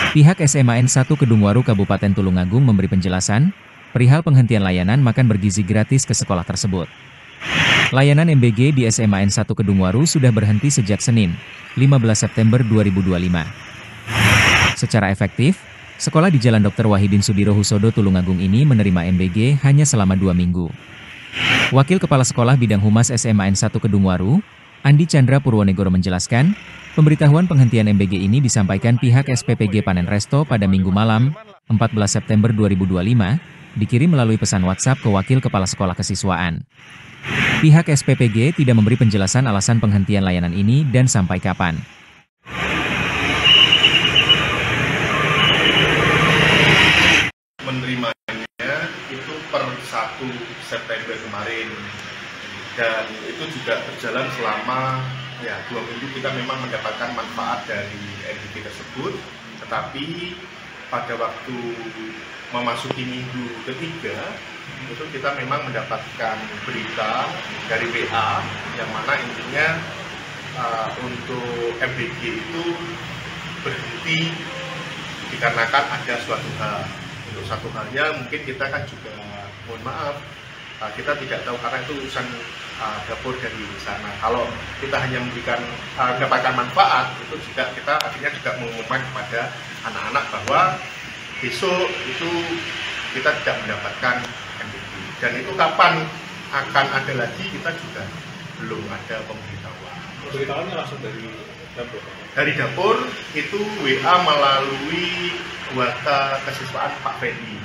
Pihak SMAN 1 Kedungwaru Kabupaten Tulungagung memberi penjelasan, perihal penghentian layanan makan bergizi gratis ke sekolah tersebut. Layanan MBG di SMAN 1 Kedungwaru sudah berhenti sejak Senin, 15 September 2025. Secara efektif, sekolah di Jalan Dr. Wahidin Sudirohusodo Tulungagung ini menerima MBG hanya selama 2 minggu. Wakil Kepala Sekolah Bidang Humas SMAN 1 Kedungwaru, Andi Chandra Purwonegoro menjelaskan, pemberitahuan penghentian MBG ini disampaikan pihak SPPG Panen Resto pada Minggu malam, 14 September 2025, dikirim melalui pesan WhatsApp ke Wakil Kepala Sekolah Kesiswaan. Pihak SPPG tidak memberi penjelasan alasan penghentian layanan ini dan sampai kapan. Menerimanya itu per 1 September kemarin, dan itu juga berjalan selama 2 minggu. Kita memang mendapatkan manfaat dari MBG tersebut, tetapi pada waktu memasuki minggu ketiga itu kita memang mendapatkan berita dari WA yang mana intinya untuk MBG itu berhenti dikarenakan ada suatu hal. Untuk satu halnya mungkin kita kan juga mohon maaf, kita tidak tahu karena itu urusan dapur dari sana. Kalau kita hanya mendapatkan manfaat, itu juga kita akhirnya juga mengumumkan kepada anak-anak bahwa besok itu kita tidak mendapatkan MBG. Dan itu kapan akan ada lagi, kita juga belum ada pemberitahuan. Pemberitahuannya langsung dari dapur? Dari dapur itu WA melalui Waka Kesiswaan Pak Fendi.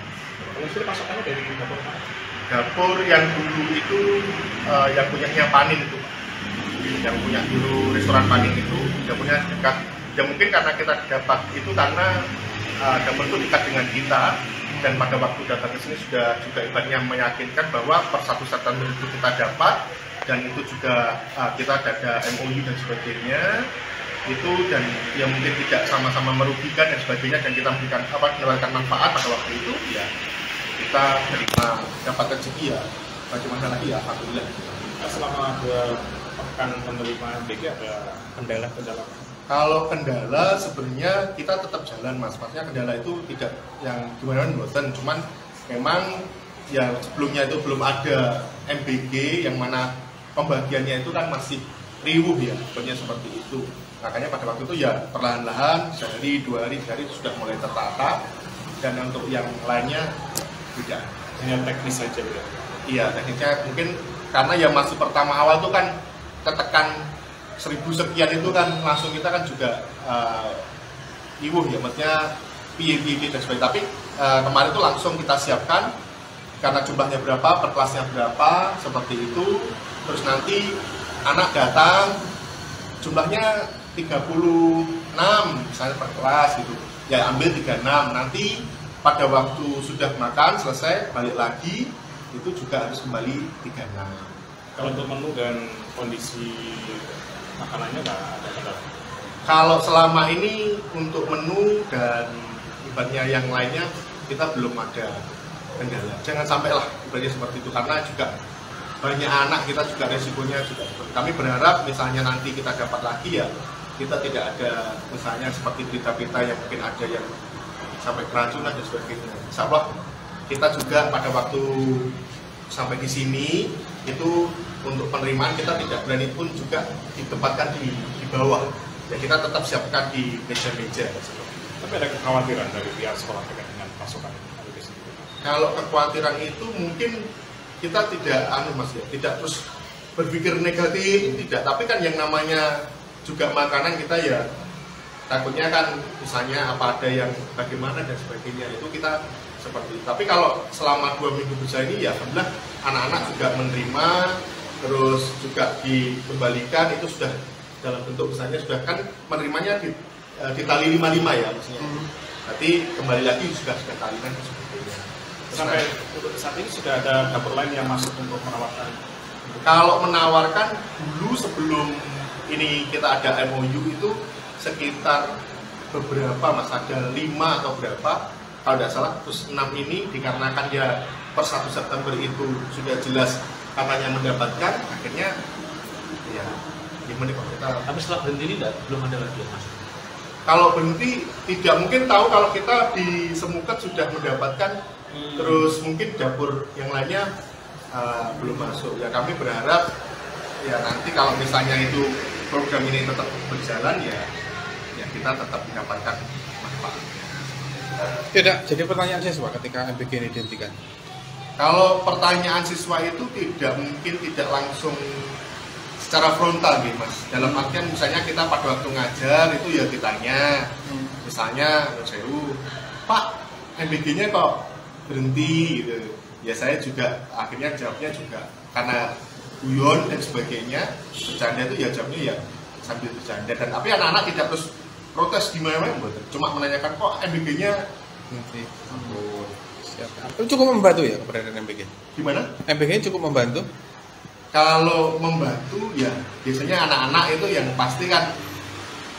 Kalau sudah pasokannya dari dapur mana? Dapur yang dulu itu yang punyanya Panin itu, yang punya dulu restoran Panin itu, yang punya dekat. Ya mungkin karena kita dapat itu karena dapur itu dekat dengan kita, dan pada waktu datang ke sini sudah juga ibaratnya meyakinkan bahwa per 1 September itu kita dapat, dan itu juga kita ada MOU dan sebagainya itu, dan yang mungkin tidak sama-sama merugikan dan sebagainya, dan kita mendapatkan manfaat pada waktu itu, ya kita terima dapat rezeki, ya bagaimana lagi, ya alhamdulillah. Selama 2 pekan menerima MBG ada kendala-kendala? Kalau kendala sebenarnya kita tetap jalan, Mas. Maksudnya kendala itu tidak yang gimana bosan, cuman memang yang sebelumnya itu belum ada MBG yang mana pembagiannya itu kan masih riuh ya, sebenarnya seperti itu. Makanya pada waktu itu ya perlahan-lahan sehari, 2 hari, 3 hari sudah mulai tertata, dan untuk yang lainnya tidak. Hanya teknis saja ya? Iya, teknisnya mungkin karena ya masih pertama awal itu kan ketekan 1000 sekian itu kan langsung kita kan juga iwuh ya, maksudnya piye dan sebagainya. Tapi kemarin itu langsung kita siapkan karena jumlahnya berapa, per kelasnya berapa, seperti itu. Terus nanti anak datang jumlahnya 36 misalnya per kelas gitu, ya ambil 36. Nanti pada waktu sudah makan selesai balik lagi itu juga harus kembali 36. Kalau untuk menu dan kondisi makanannya nggak ada kendala? Kalau selama ini untuk menu dan ibaratnya yang lainnya kita belum ada kendala. Jangan sampailah ibaratnya seperti itu, karena juga banyak anak, kita juga resikonya juga seperti. Kami berharap misalnya nanti kita dapat lagi, ya kita tidak ada misalnya seperti berita-berita yang mungkin ada yang sampai keracunan dan sebagainya. Insya Allah kita juga pada waktu sampai di sini itu untuk penerimaan kita tidak berani pun juga ditempatkan di bawah. Ya kita tetap siapkan di meja-meja. Tapi ada kekhawatiran dari pihak sekolah terkait dengan pasokan? Kalau kekhawatiran itu mungkin kita tidak Mas ya, tidak terus berpikir negatif, tidak. Tapi kan yang namanya juga makanan kita ya takutnya kan misalnya apa ada yang bagaimana dan sebagainya, itu kita seperti itu. Tapi kalau selama 2 minggu berjalan ini ya alhamdulillah anak-anak juga menerima, terus juga dikembalikan, itu sudah dalam bentuk misalnya sudah kan menerimanya di tali 55 ya maksudnya. Nanti kembali lagi sudah talikan sebetulnya. Sampai untuk saat ini sudah ada dapur lain yang masuk untuk menawarkan? Kalau menawarkan dulu sebelum ini kita ada MOU itu sekitar beberapa, Mas, ada 5 atau berapa kalau tidak salah. Terus 6 ini dikarenakan ya per 1 September itu sudah jelas katanya mendapatkan, akhirnya ya gimana kalau kita. Tapi setelah berhenti ini belum ada lagi ya, Mas? kalau berhenti tidak mungkin tahu kalau kita di Semuket sudah mendapatkan, terus mungkin dapur yang lainnya belum masuk. Ya kami berharap ya nanti kalau misalnya itu program ini tetap berjalan ya kita tetap mendapatkan manfaat. Tidak jadi pertanyaan siswa ketika MBG ini dihentikan. Kalau pertanyaan siswa itu tidak langsung secara frontal gitu Mas. Dalam artian misalnya kita pada waktu ngajar itu ya ditanya, misalnya Sewu, Pak MBG-nya kok berhenti gitu. Ya saya juga akhirnya jawabnya juga karena guyon dan sebagainya, bercanda itu ya jawabnya ya sambil bercanda. Dan tapi anak-anak tidak terus protes gimana, cuma menanyakan kok MBG-nya berhenti. Itu cukup membantu ya keberadaan MBG? Gimana? MBG cukup membantu? Kalau membantu ya biasanya anak-anak itu yang pasti kan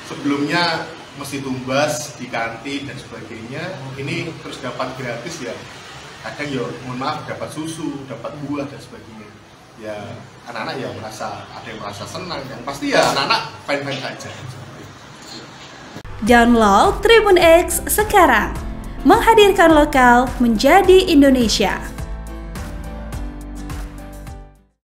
sebelumnya mesti tumbas di kantin dan sebagainya, ini terus dapat gratis ya kadang ya mohon maaf dapat susu, dapat buah dan sebagainya. Ya anak-anak ya ada yang merasa senang dan pasti ya anak-anak fine-fine saja. Download Tribun X sekarang, menghadirkan lokal menjadi Indonesia.